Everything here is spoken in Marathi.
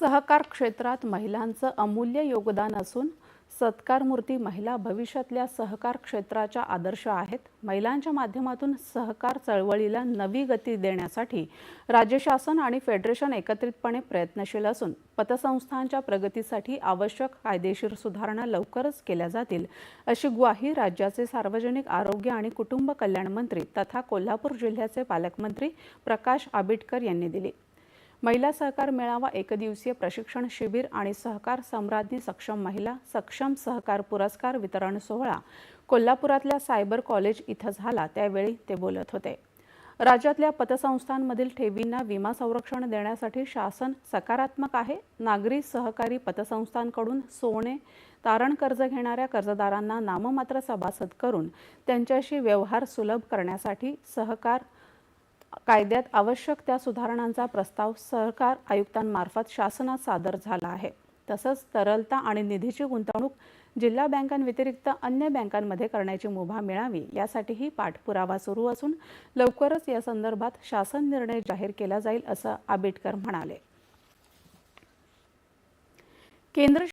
सहकार क्षेत्रात महिलांचं अमूल्य योगदान असून सत्कारमूर्ती महिला भविष्यातल्या सहकार क्षेत्राच्या आदर्श आहेत। महिलांच्या माध्यमातून सहकार चळवळीला नवी गती देण्यासाठी राज्य शासन आणि फेडरेशन एकत्रितपणे प्रयत्नशील असून पतसंस्थांच्या प्रगतीसाठी आवश्यक कायदेशीर सुधारणा लवकरच केल्या जातील, अशी ग्वाही राज्याचे सार्वजनिक आरोग्य आणि कुटुंब कल्याण मंत्री तथा कोल्हापूर जिल्ह्याचे पालकमंत्री प्रकाश आंबेडकर यांनी दिली। महिला सहकार मेळावा, एकदिवसीय प्रशिक्षण शिबिर आणि सहकार सम्राज्ञी सक्षम महिला सक्षम सहकार पुरस्कार वितरण सोहळा कोल्हापुरातल्या सायबर कॉलेज इथं झाला, त्यावेळी ते बोलत होते। राज्यातल्या पतसंस्थांमधील ठेवींना विमा संरक्षण देण्यासाठी शासन सकारात्मक आहे। नागरी सहकारी पतसंस्थांकडून सोने तारण कर्ज घेणाऱ्या कर्जदारांना नाममात्र सभासद करून त्यांच्याशी व्यवहार सुलभ करण्यासाठी सहकार कायद्यात आवश्यक त्या सुधारणांचा प्रस्ताव सहकार आयुक्तांमार्फत शासनात सादर झाला आहे। तसंच तरलता आणि निधीची गुंतवणूक जिल्हा बँकांव्यतिरिक्त अन्य बँकांमध्ये करण्याची मुभा मिळावी, यासाठीही पाठपुरावा सुरू असून लवकरच या संदर्भात शासन निर्णय जाहीर केला जाईल, असं आंबेडकर म्हणाले। केंद्र